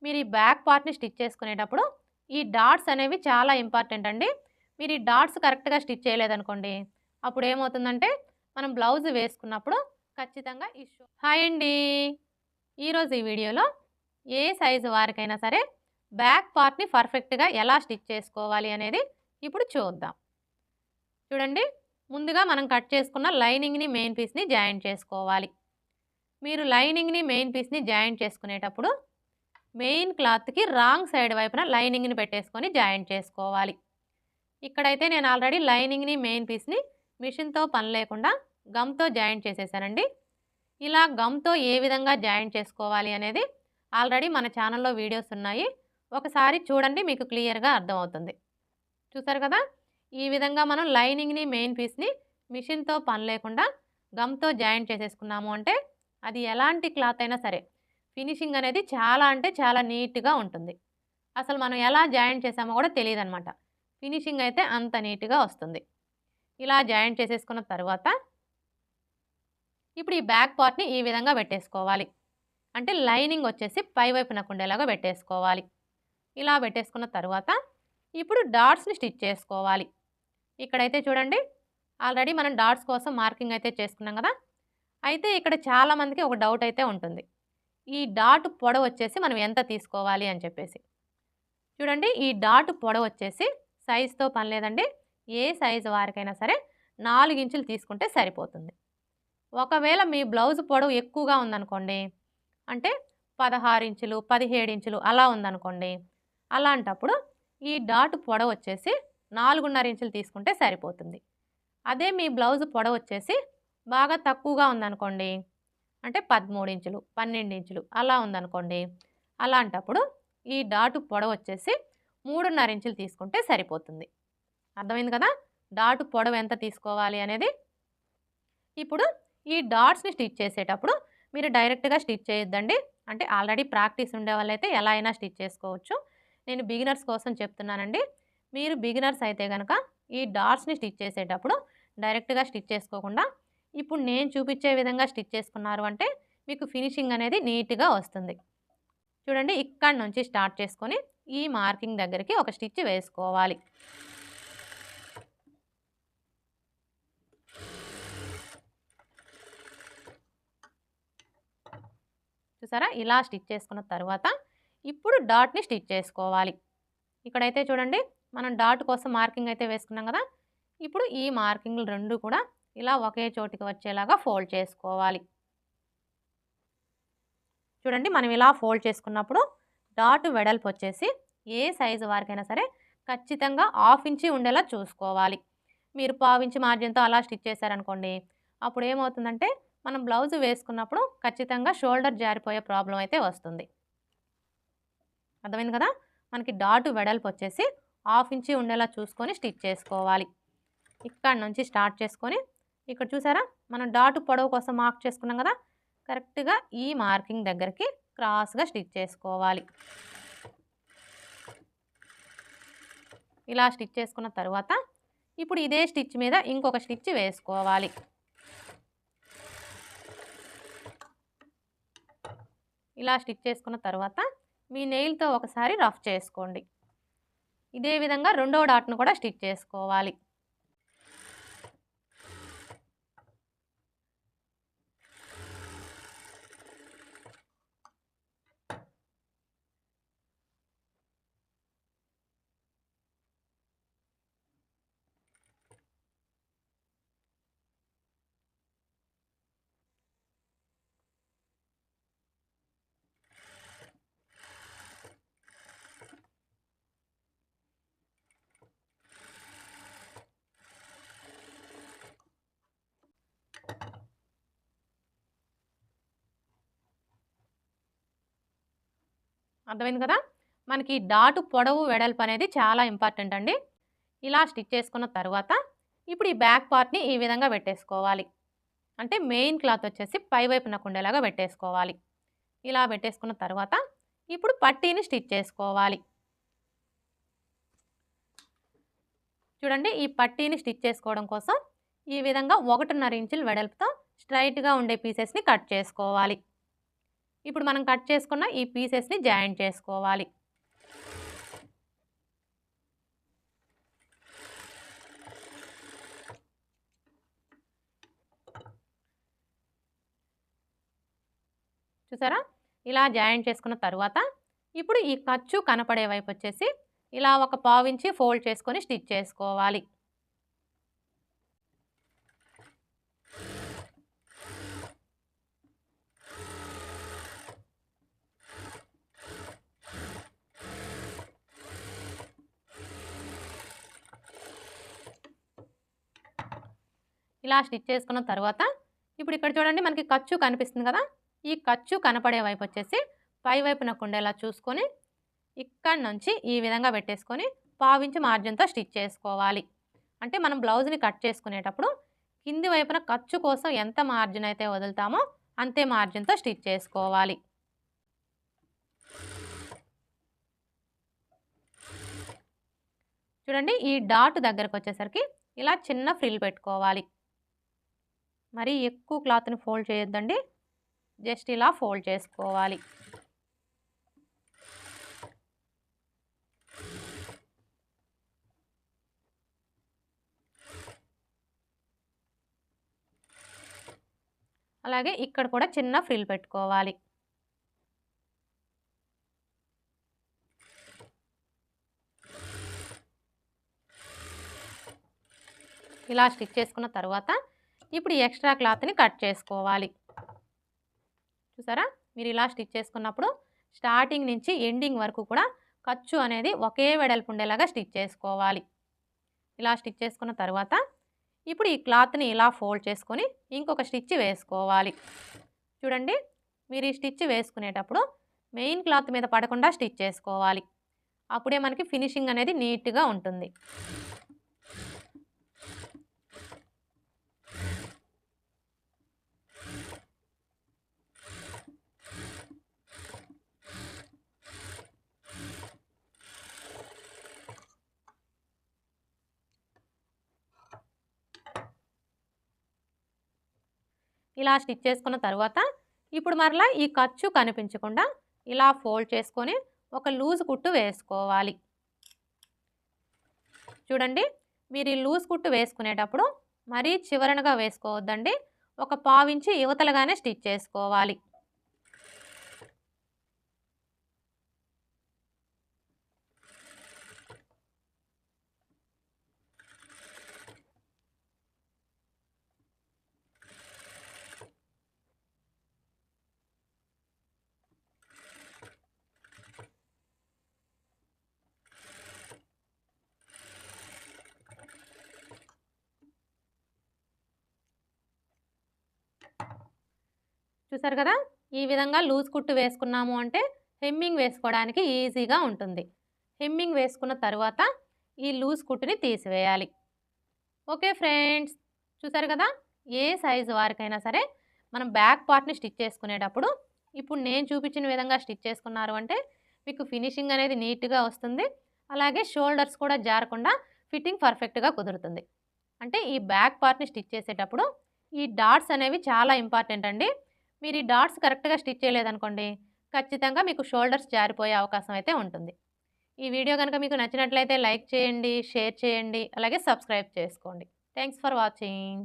మీరు ఈ బ్యాక్ పార్ట్‌ని స్టిచ్ చేసుకునేటప్పుడు ఈ డాట్స్ అనేవి చాలా ఇంపార్టెంట్ అండి. మీరు ఈ డాట్స్ కరెక్ట్‌గా స్టిచ్ చేయలేదనుకోండి, అప్పుడేమవుతుందంటే మనం బ్లౌజ్ వేసుకున్నప్పుడు ఖచ్చితంగా హాయ్ అండి. ఈరోజు ఈ వీడియోలో ఏ సైజు వారికైనా సరే బ్యాక్ పార్ట్‌ని పర్ఫెక్ట్‌గా ఎలా స్టిచ్ చేసుకోవాలి అనేది ఇప్పుడు చూద్దాం. చూడండి, ముందుగా మనం కట్ చేసుకున్న లైనింగ్‌ని, మెయిన్ పీస్‌ని జాయింట్ చేసుకోవాలి. మీరు లైనింగ్‌ని, మెయిన్ పీస్‌ని జాయింట్ చేసుకునేటప్పుడు మెయిన్ క్లాత్‌కి రాంగ్ సైడ్ వైపున లైనింగ్‌ని పెట్టేసుకొని జాయింట్ చేసుకోవాలి. ఇక్కడైతే నేను ఆల్రెడీ లైనింగ్‌ని, మెయిన్ పీస్‌ని మిషన్‌తో పని లేకుండా గమ్‌తో జాయింట్ చేసేసానండి. ఇలా గమ్‌తో ఏ విధంగా జాయింట్ చేసుకోవాలి అనేది ఆల్రెడీ మన ఛానల్‌లో వీడియోస్ ఉన్నాయి. ఒకసారి చూడండి, మీకు క్లియర్‌గా అర్థమవుతుంది. చూసారు కదా! ఈ విధంగా మనం లైనింగ్‌ని, మెయిన్ పీస్‌ని మిషన్‌తో పని లేకుండా గమ్‌తో జాయింట్ చేసేసుకున్నాము అంటే అది ఎలాంటి క్లాత్ అయినా సరే ఫినిషింగ్ అనేది చాలా అంటే చాలా నీట్‌గా ఉంటుంది. అసలు మనం ఎలా జాయింట్ చేసామో కూడా తెలీదనమాట. ఫినిషింగ్ అయితే అంత నీట్‌గా వస్తుంది. ఇలా జాయింట్ చేసేసుకున్న తరువాత ఇప్పుడు ఈ బ్యాక్ పార్ట్‌ని ఈ విధంగా పెట్టేసుకోవాలి. అంటే లైనింగ్ వచ్చేసి పై వైపునకు ఉండేలాగా పెట్టేసుకోవాలి. ఇలా పెట్టేసుకున్న తరువాత ఇప్పుడు డాట్స్‌ని స్టిచ్ చేసుకోవాలి. ఇక్కడైతే చూడండి, ఆల్రెడీ మనం డాట్స్ కోసం మార్కింగ్ అయితే చేసుకున్నాం కదా! అయితే ఇక్కడ చాలామందికి ఒక డౌట్ అయితే ఉంటుంది. ఈ డాట్ పొడవొచ్చేసి మనం ఎంత తీసుకోవాలి అని చెప్పేసి. చూడండి, ఈ డాట్ పొడవొచ్చేసి సైజ్‌తో పని లేదండి. ఏ సైజు వారికైనా సరే 4 ఇంచులు తీసుకుంటే సరిపోతుంది. ఒకవేళ మీ బ్లౌజ్ పొడవు ఎక్కువగా ఉందనుకోండి, అంటే 16 ఇంచులు, 17 ఇంచులు అలా ఉందనుకోండి, అలాంటప్పుడు ఈ డాట్ పొడవొచ్చేసి 4.5 ఇంచులు తీసుకుంటే సరిపోతుంది. అదే మీ బ్లౌజ్ పొడవొచ్చేసి బాగా తక్కువగా ఉందనుకోండి, అంటే 13 ఇంచులు, 12 ఇంచులు అలా ఉందనుకోండి, అలాంటప్పుడు ఈ డాట్ పొడవొచ్చేసి 3.5 ఇంచులు తీసుకుంటే సరిపోతుంది. అర్థమైంది కదా! డాట్ పొడవు ఎంత తీసుకోవాలి అనేది. ఇప్పుడు ఈ డాట్స్‌ని స్టిచ్ చేసేటప్పుడు మీరు డైరెక్ట్‌గా స్టిచ్ చేయొద్దండి. అంటే ఆల్రెడీ ప్రాక్టీస్ ఉండేవాళ్ళైతే ఎలా అయినా స్టిచ్ చేసుకోవచ్చు. నేను బిగినర్స్ కోసం చెప్తున్నానండి. మీరు బిగినర్స్ అయితే గనక ఈ డాట్స్‌ని స్టిచ్ చేసేటప్పుడు డైరెక్ట్‌గా స్టిచ్ చేసుకోకుండా ఇప్పుడు నేను చూపించే విధంగా స్టిచ్ చేసుకున్నారు అంటే మీకు ఫినిషింగ్ అనేది నీట్‌గా వస్తుంది. చూడండి, ఇక్కడి నుంచి స్టార్ట్ చేసుకొని ఈ మార్కింగ్ దగ్గరికి ఒక స్టిచ్ వేసుకోవాలి. చూసారా? ఇలా స్టిచ్ చేసుకున్న తరువాత ఇప్పుడు డాట్‌ని స్టిచ్ చేసుకోవాలి. ఇక్కడైతే చూడండి, మనం డాట్ కోసం మార్కింగ్ అయితే వేసుకున్నాం కదా! ఇప్పుడు ఈ మార్కింగ్‌లు 2 కూడా ఇలా ఒకే చోటికి వచ్చేలాగా ఫోల్డ్ చేసుకోవాలి. చూడండి, మనం ఇలా ఫోల్డ్ చేసుకున్నప్పుడు డాట్ వెడల్పు వచ్చేసి ఏ సైజు వారికైనా సరే ఖచ్చితంగా 1/2 ఇంచి ఉండేలా చూసుకోవాలి. మీరు పావించి మార్జిన్‌తో అలా స్టిచ్ చేశారనుకోండి, అప్పుడు ఏమవుతుందంటే మనం బ్లౌజ్ వేసుకున్నప్పుడు ఖచ్చితంగా షోల్డర్ జారిపోయే ప్రాబ్లమ్ అయితే వస్తుంది. అర్థమైంది కదా! మనకి డాట్ వెడల్పు వచ్చేసి 1/2 ఇంచి ఉండేలా చూసుకొని స్టిచ్ చేసుకోవాలి. ఇక్కడి నుంచి స్టార్ట్ చేసుకొని ఇక్కడ చూసారా, మనం డాట్ పొడవు కోసం మార్క్ చేసుకున్నాం కదా! కరెక్ట్‌గా ఈ మార్కింగ్ దగ్గరికి క్రాస్‌గా స్టిచ్ చేసుకోవాలి. ఇలా స్టిచ్ చేసుకున్న తరువాత ఇప్పుడు ఇదే స్టిచ్ మీద ఇంకొక స్టిచ్ వేసుకోవాలి. ఇలా స్టిచ్ చేసుకున్న తరువాత మీ నెయిల్‌తో ఒకసారి రఫ్ చేసుకోండి. ఇదే విధంగా రెండో డాట్‌ను కూడా స్టిచ్ చేసుకోవాలి. అర్థమైంది కదా! మనకి డాట్ పొడవు వెడల్పు అనేది చాలా ఇంపార్టెంట్ అండి. ఇలా స్టిచ్ చేసుకున్న తరువాత ఇప్పుడు ఈ బ్యాక్ పార్ట్‌ని ఈ విధంగా పెట్టేసుకోవాలి. అంటే మెయిన్ క్లాత్ వచ్చేసి పై వైపునకు ఉండేలాగా పెట్టేసుకోవాలి. ఇలా పెట్టేసుకున్న తరువాత ఇప్పుడు పట్టీని స్టిచ్ చేసుకోవాలి. చూడండి, ఈ పట్టీని స్టిచ్ చేసుకోవడం కోసం ఈ విధంగా 1.5 ఇంచుల వెడల్పుతో స్ట్రెయిట్‌గా ఉండే పీసెస్‌ని కట్ చేసుకోవాలి. ఇప్పుడు మనం కట్ చేసుకున్న ఈ పీసెస్‌ని జాయింట్ చేసుకోవాలి. చూసారా? ఇలా జాయింట్ చేసుకున్న తరువాత ఇప్పుడు ఈ ఖర్చు కనపడే వైపొచ్చేసి ఇలా ఒక పావించి ఫోల్డ్ చేసుకొని స్టిచ్ చేసుకోవాలి. ఇలా స్టిచ్ చేసుకున్న తర్వాత ఇప్పుడు ఇక్కడ చూడండి మనకి ఖర్చు కనిపిస్తుంది కదా! ఈ ఖర్చు కనపడే వైపొచ్చేసి పై వైపునకు ఉండేలా చూసుకొని ఇక్కడి నుంచి ఈ విధంగా పెట్టేసుకొని పావించి మార్జిన్‌తో స్టిచ్ చేసుకోవాలి. అంటే మనం బ్లౌజ్‌ని కట్ చేసుకునేటప్పుడు కింది వైపున ఖర్చు కోసం ఎంత మార్జిన్ అయితే వదులుతామో అంతే మార్జిన్‌తో స్టిచ్ చేసుకోవాలి. చూడండి ఈ డాట్ దగ్గరకొచ్చేసరికి ఇలా చిన్న ఫ్రిల్ పెట్టుకోవాలి. మరీ ఎక్కువ క్లాత్‌ని ఫోల్డ్ చేయొద్దండి. జస్ట్ ఇలా ఫోల్డ్ చేసుకోవాలి. అలాగే ఇక్కడ కూడా చిన్న ఫ్రిల్ పెట్టుకోవాలి. ఇలా స్టిచ్ చేసుకున్న తర్వాత ఇప్పుడు ఈ ఎక్స్ట్రా క్లాత్‌ని కట్ చేసుకోవాలి. చూసారా? మీరు ఇలా స్టిచ్ చేసుకున్నప్పుడు స్టార్టింగ్ నుంచి ఎండింగ్ వరకు కూడా ఖర్చు అనేది ఒకే వెడల్పు ఉండేలాగా స్టిచ్ చేసుకోవాలి. ఇలా స్టిచ్ చేసుకున్న తర్వాత ఇప్పుడు ఈ క్లాత్‌ని ఇలా ఫోల్డ్ చేసుకొని ఇంకొక స్టిచ్ వేసుకోవాలి. చూడండి మీరు ఈ స్టిచ్ వేసుకునేటప్పుడు మెయిన్ క్లాత్ మీద పడకుండా స్టిచ్ చేసుకోవాలి. అప్పుడే మనకి ఫినిషింగ్ అనేది నీట్‌గా ఉంటుంది. ఇలా స్టిచ్ చేసుకున్న తర్వాత ఇప్పుడు మరలా ఈ ఖర్చు కనిపించకుండా ఇలా ఫోల్డ్ చేసుకొని ఒక లూజ్ కుట్టు వేసుకోవాలి. చూడండి మీరు ఈ లూజ్ కుట్టు వేసుకునేటప్పుడు మరీ చివరనగా వేసుకోవద్దండి. ఒక పావించి యువతలగానే స్టిచ్ చేసుకోవాలి. చూసారు కదా! ఈ విధంగా లూజ్ కుట్టు వేసుకున్నాము అంటే హెమ్మింగ్ వేసుకోవడానికి ఈజీగా ఉంటుంది. హెమ్మింగ్ వేసుకున్న తరువాత ఈ లూజ్ కుట్టుని తీసివేయాలి. ఓకే ఫ్రెండ్స్, చూసారు కదా! ఏ సైజు వారికైనా సరే మనం బ్యాక్ పార్ట్‌ని స్టిచ్ చేసుకునేటప్పుడు ఇప్పుడు నేను చూపించిన విధంగా స్టిచ్ చేసుకున్నారు అంటే మీకు ఫినిషింగ్ అనేది నీట్‌గా వస్తుంది. అలాగే షోల్డర్స్ కూడా జారకుండా ఫిట్టింగ్ పర్ఫెక్ట్‌గా కుదురుతుంది. అంటే ఈ బ్యాక్ పార్ట్‌ని స్టిచ్ చేసేటప్పుడు ఈ డాట్స్ అనేవి చాలా ఇంపార్టెంట్ అండి. మీరు ఈ డాట్స్ కరెక్ట్‌గా స్టిచ్ చేయలేదనుకోండి, ఖచ్చితంగా మీకు షోల్డర్స్ జారిపోయే అవకాశం అయితే ఉంటుంది. ఈ వీడియో గనుక మీకు నచ్చినట్లయితే లైక్ చేయండి, షేర్ చేయండి, అలాగే సబ్స్క్రైబ్ చేసుకోండి. Thanks for watching.